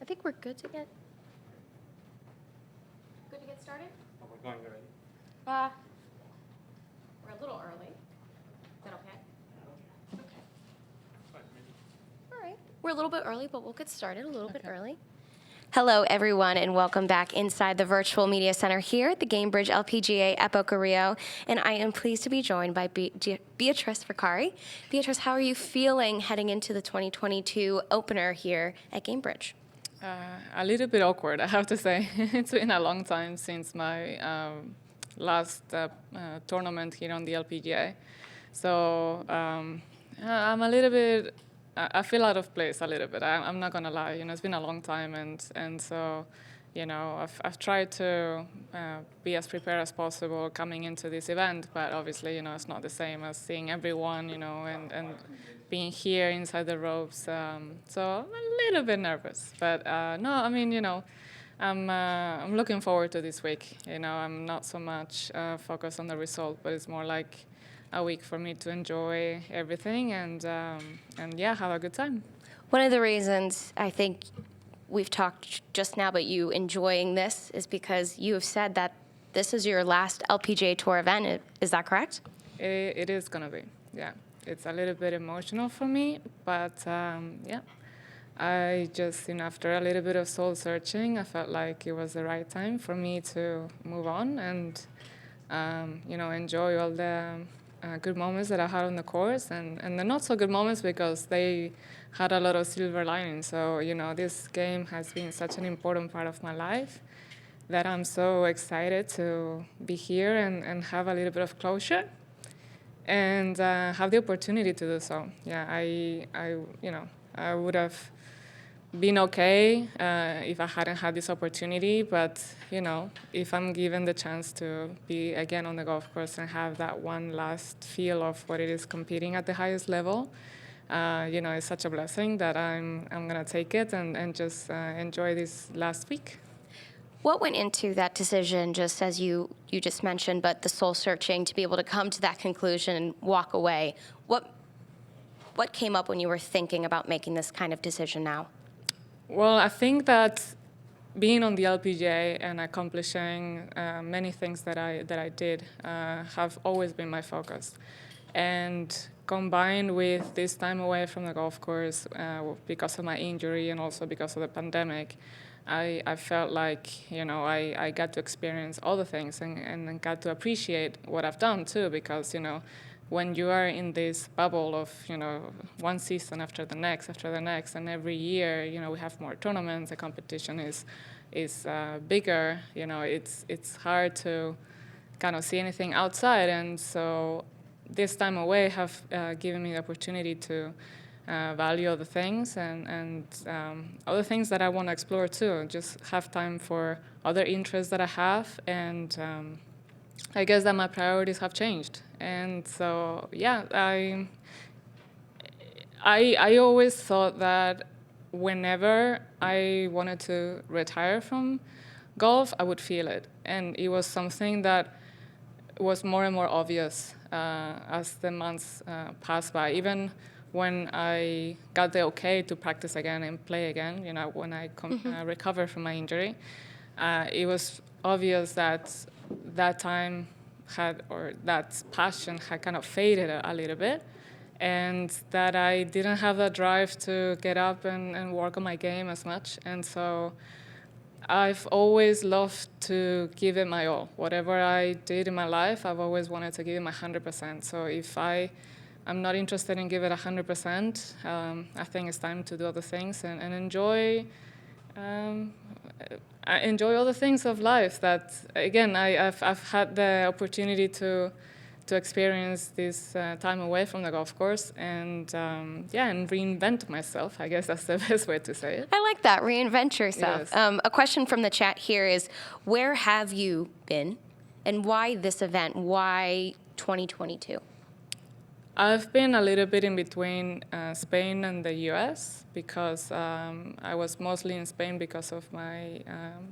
I think we're good to get started. Oh, we're going already. We're a little early. Is that okay? Okay. Fine, maybe. All right. We're a little bit early, but we'll get started a little bit early. Hello, everyone, and welcome back inside the Virtual Media Center here at the Gainbridge LPGA at Boca Rio. And I am pleased to be joined by Beatriz Recari. Beatriz, how are you feeling heading into the 2022 opener here at Gainbridge? A little bit awkward, I have to say. It's been a long time since my last tournament here on the LPGA. So I'm a little bit, I feel out of place a little bit. I'm not going to lie. It's been a long time. And so, I've tried to be as prepared as possible coming into this event. But obviously, it's not the same as seeing everyone, and being here inside the ropes. So I'm a little bit nervous. But no, I mean, I'm looking forward to this week. I'm not so much focused on the result, but it's more like a week for me to enjoy everything and yeah, have a good time. One of the reasons I think we've talked just now about you enjoying this is because you have said that this is your last LPGA Tour event. Is that correct? It is going to be, yeah. It's a little bit emotional for me, but yeah. I just, after a little bit of soul searching, I felt like it was the right time for me to move on and, enjoy all the good moments that I had on the course and the not so good moments because they had a lot of silver linings. So, this game has been such an important part of my life that I'm so excited to be here and have a little bit of closure and have the opportunity to do so. Yeah, I would have been okay if I hadn't had this opportunity, but if I'm given the chance to be again on the golf course and have that one last feel of what it is competing at the highest level, it's such a blessing that I'm gonna take it and just enjoy this last week. What went into that decision, just as you just mentioned, but the soul searching to be able to come to that conclusion and walk away? What came up when you were thinking about making this kind of decision now? Well, I think that being on the LPGA and accomplishing many things that I did have always been my focus. And combined with this time away from the golf course because of my injury and also because of the pandemic, I felt like, I got to experience all the things and got to appreciate what I've done too, because, when you are in this bubble of, one season after the next, and every year, we have more tournaments, the competition is bigger, it's hard to kind of see anything outside. And so this time away have given me the opportunity to value other things and other things that I want to explore too, just have time for other interests that I have. And I guess that my priorities have changed. And so, yeah, I always thought that whenever I wanted to retire from golf, I would feel it. And it was something that was more and more obvious as the months passed by. Even when I got the okay to practice again and play again, when I recovered from my injury, it was obvious that time that passion had kind of faded a little bit, and that I didn't have that drive to get up and work on my game as much. And so I've always loved to give it my all. Whatever I did in my life, I've always wanted to give it my 100%. So if I'm not interested in giving it 100%, I think it's time to do other things and enjoy I enjoy all the things of life that, again, I've had the opportunity to experience this time away from the golf course and and reinvent myself. I guess that's the best way to say it. I like that, reinvent yourself. Yes. A question from the chat here is, where have you been and why this event? Why 2022? I've been a little bit in between Spain and the US because I was mostly in Spain because of my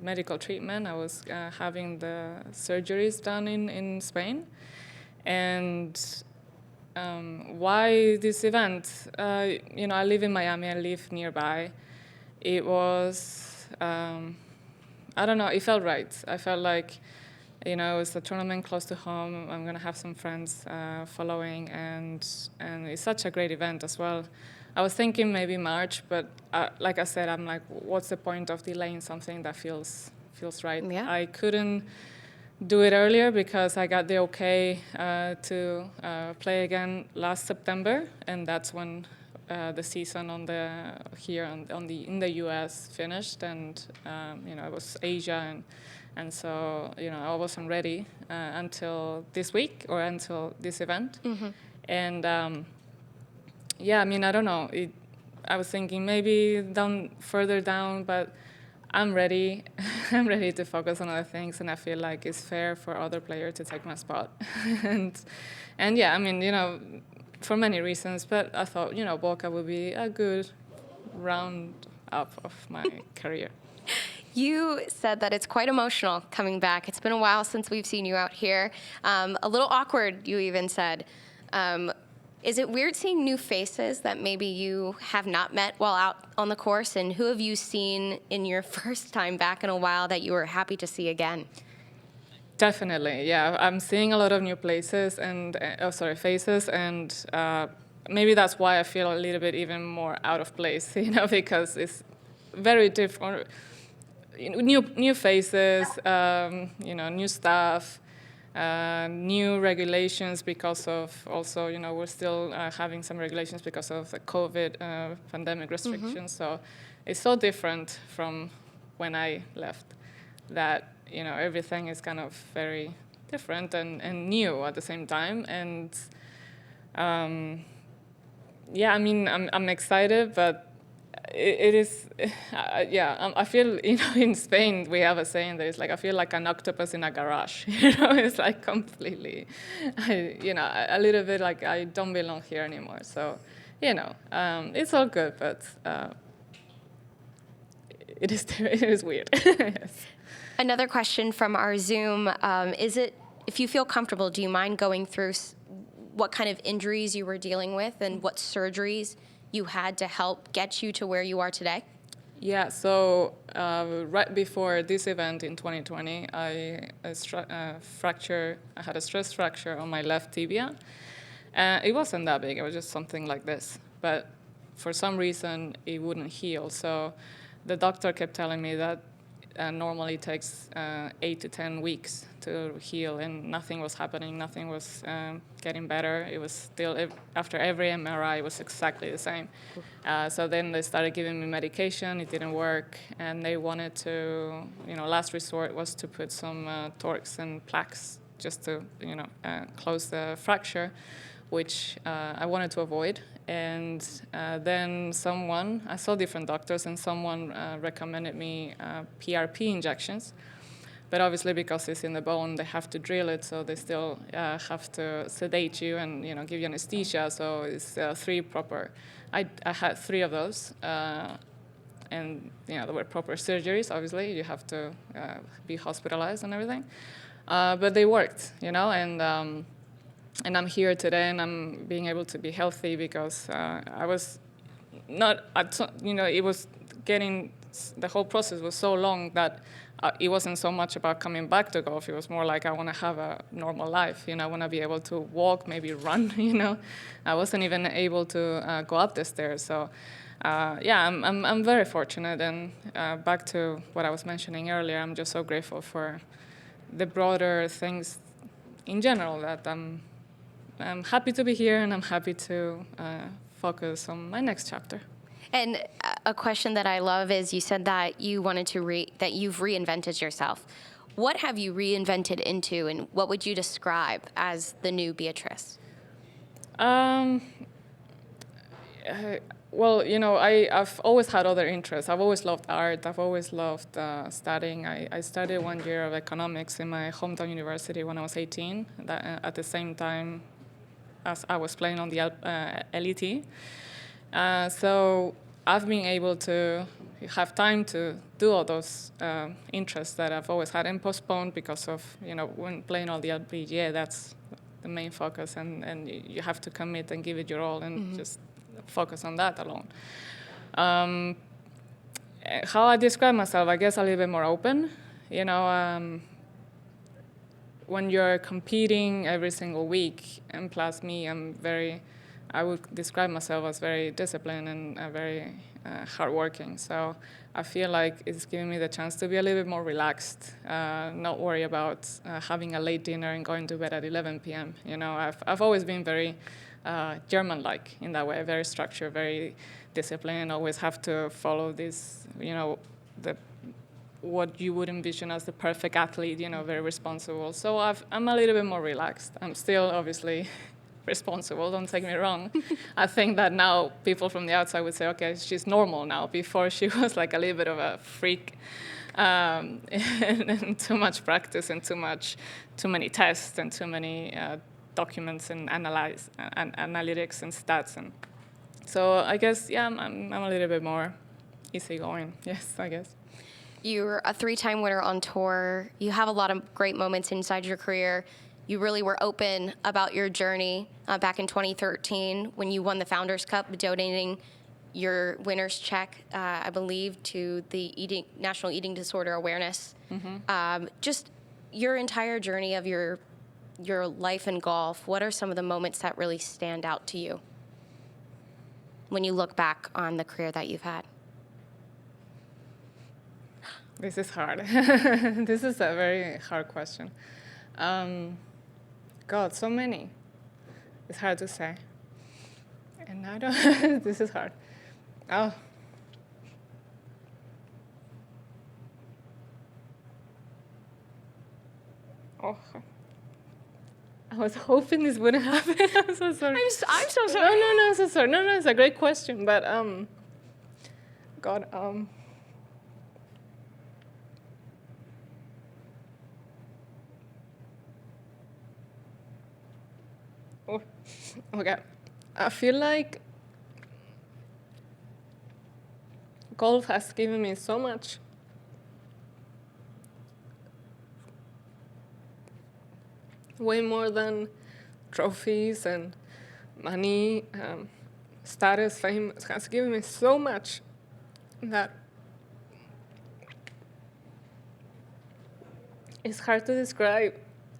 medical treatment. I was having the surgeries done in Spain. And why this event? I live in Miami, I live nearby. it was, I don't know, it felt right. I felt like, it's a tournament close to home. I'm going to have some friends following, and it's such a great event as well. I was thinking maybe March, but like I said, I'm like, what's the point of delaying something that feels right? Yeah. I couldn't do it earlier because I got the okay to play again last September, and that's when the season in the U.S. finished, and it was Asia, and so I wasn't ready until this week or until this event, and I don't know. I was thinking maybe further down, but I'm ready. I'm ready to focus on other things, and I feel like it's fair for other players to take my spot. and yeah, for many reasons. But I thought, Boca would be a good round up of my career. You said that it's quite emotional coming back. It's been a while since we've seen you out here. A little awkward, you even said. Is it weird seeing new faces that maybe you have not met while out on the course? And who have you seen in your first time back in a while that you were happy to see again? Definitely, yeah. I'm seeing a lot of new faces, and maybe that's why I feel a little bit even more out of place, because it's very different. New faces, new stuff. New regulations because of also, we're still having some regulations because of the COVID pandemic restrictions. So it's so different from when I left that, everything is kind of very different and new at the same time. And I'm excited, but it is, I feel, in Spain we have a saying that it's like, I feel like an octopus in a garage, it's like completely, a little bit like I don't belong here anymore. So, it's all good, but it is weird. Yes. Another question from our Zoom, if you feel comfortable, do you mind going through what kind of injuries you were dealing with and what surgeries you had to help get you to where you are today? Yeah, so right before this event in 2020, I had a stress fracture on my left tibia. It wasn't that big, it was just something like this. But for some reason, it wouldn't heal. So the doctor kept telling me that normally takes 8 to 10 weeks to heal, and nothing was happening, nothing was getting better. It was still, after every MRI, it was exactly the same. So then they started giving me medication, it didn't work, and they wanted to, last resort was to put some torques and plaques just to, close the fracture, which I wanted to avoid. And then I saw different doctors, and someone recommended me PRP injections. But obviously, because it's in the bone, they have to drill it, so they still have to sedate you and give you anesthesia. So it's three proper. I had 3 of those, and there were proper surgeries. Obviously, you have to be hospitalized and everything. But they worked, and I'm here today, and I'm being able to be healthy because I was not, it was getting, the whole process was so long that it wasn't so much about coming back to golf. It was more like I want to have a normal life, I want to be able to walk, maybe run, I wasn't even able to go up the stairs. So I'm very fortunate, and back to what I was mentioning earlier, I'm just so grateful for the broader things in general that I'm happy to be here, and I'm happy to focus on my next chapter. And a question that I love is you said that you wanted to that you've reinvented yourself. What have you reinvented into, and what would you describe as the new Beatriz? Well, I've always had other interests. I've always loved art. I've always loved studying. I studied 1 year of economics in my hometown university when I was 18, at the same time as I was playing on the LET. So I've been able to have time to do all those interests that I've always had, and postponed because of, when playing on the LPGA, that's the main focus, and you have to commit and give it your all, and just focus on that alone. how I describe myself, I guess a little bit more open. When you're competing every single week, and plus me, I would describe myself as very disciplined and very hardworking. So I feel like it's giving me the chance to be a little bit more relaxed, not worry about having a late dinner and going to bed at 11 p.m. I've always been very German-like in that way, very structured, very disciplined, always have to follow this, what you would envision as the perfect athlete, very responsible. So I'm a little bit more relaxed. I'm still obviously responsible, don't take me wrong. I think that now people from the outside would say, okay, she's normal now. Before she was like a little bit of a freak, and too much practice and too many tests and too many documents and analytics and stats. And so I guess, yeah, I'm a little bit more easygoing, yes, I guess. You're a 3-time winner on tour. You have a lot of great moments inside your career. You really were open about your journey back in 2013 when you won the Founders Cup, donating your winner's check, I believe, to the National Eating Disorder Awareness. Mm-hmm. Just your entire journey of your life in golf, what are some of the moments that really stand out to you when you look back on the career that you've had? This is hard. This is a very hard question. God, so many. It's hard to say. And I don't, this is hard. Oh. Oh. I was hoping this wouldn't happen. I'm so sorry. I'm so sorry. No, I'm so sorry. No, it's a great question, but God, oh, okay. I feel like golf has given me so much. Way more than trophies and money, status, fame. It has given me so much that it's hard to describe.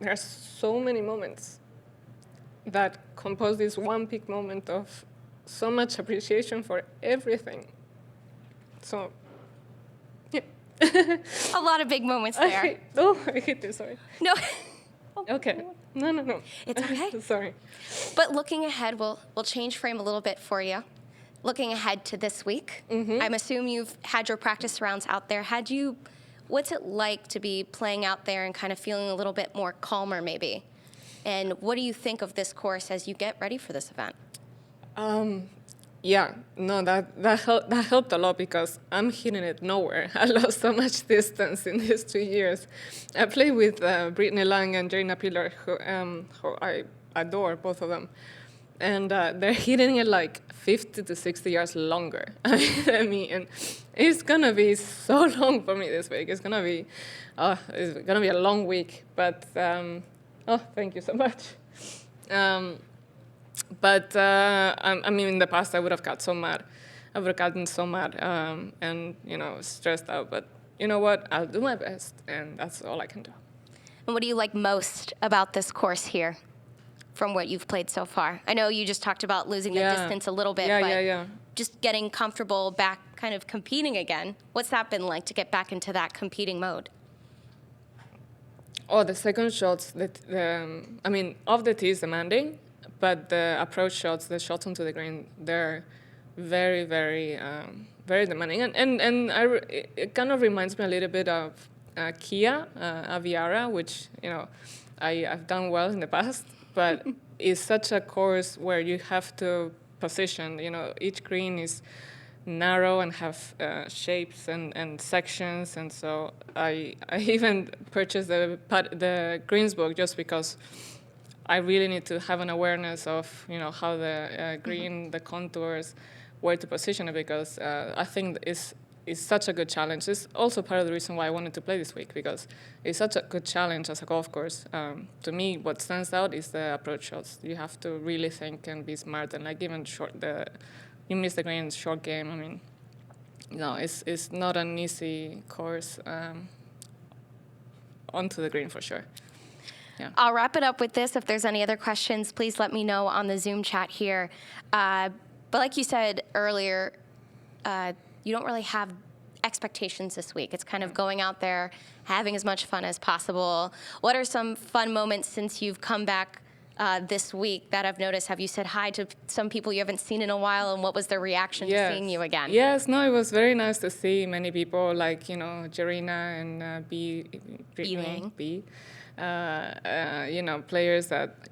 There are so many moments that compose this one peak moment of so much appreciation for everything. So, yeah. A lot of big moments there. I hate this, sorry. No. Okay. No. It's okay. Sorry. But looking ahead, we'll change frame a little bit for you. Looking ahead to this week, mm-hmm. I'm assuming you've had your practice rounds out there. What's it like to be playing out there and kind of feeling a little bit more calmer maybe? And what do you think of this course as you get ready for this event? Yeah, no, that helped a lot because I'm hitting it nowhere. I lost so much distance in these 2 years. I play with Brittany Lang and Jaina Pillar, who I adore, both of them. And they're hitting it like 50 to 60 yards longer than me. And it's going to be so long for me this week. It's going to be a long week. But, thank you so much. But I mean, in the past, I would have got so mad. I would have gotten so mad and, stressed out. But you know what? I'll do my best, and that's all I can do. And what do you like most about this course here from what you've played so far? I know you just talked about losing the distance a little bit, but just getting comfortable back kind of competing again. What's that been like to get back into that competing mode? Oh, the second shots, off the tee is demanding. But the approach shots, the shots onto the green, they're very, very, very demanding. And it kind of reminds me a little bit of Kia, Aviara, which, I've done well in the past. But it's such a course where you have to position. Each green is narrow and have shapes and sections. And so I even purchased the greens book just because I really need to have an awareness of, how the green, the contours, where to position it, because I think it's such a good challenge. It's also part of the reason why I wanted to play this week, because it's such a good challenge as a golf course. To me, what stands out is the approach shots. You have to really think and be smart, and even you miss the green, short game. I mean, it's not an easy course onto the green for sure. Yeah. I'll wrap it up with this. If there's any other questions, please let me know on the Zoom chat here. But like you said earlier, you don't really have expectations this week. It's kind of going out there, having as much fun as possible. What are some fun moments since you've come back this week that I've noticed? Have you said hi to some people you haven't seen in a while, and what was their reaction to seeing you again? Yes, no, it was very nice to see many people like, Jarina and B. Players that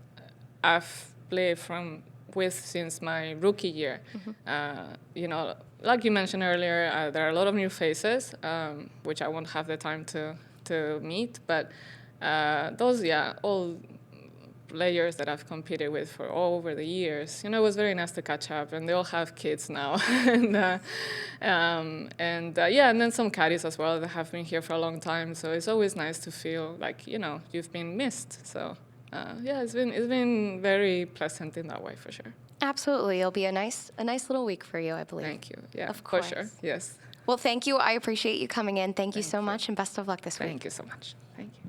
I've played with since my rookie year. Like you mentioned earlier, there are a lot of new faces, which I won't have the time to meet, but those, all players that I've competed with for all over the years, it was very nice to catch up, and they all have kids now. and then some caddies as well that have been here for a long time, so it's always nice to feel like, you've been missed. So it's been very pleasant in that way for sure. Absolutely. It'll be a nice little week for you, I believe. Thank you. Yeah, of course. For sure. Yes. Well, thank you. I appreciate you coming in. Thank you so much, and best of luck this week. Thank you so much. Thank you.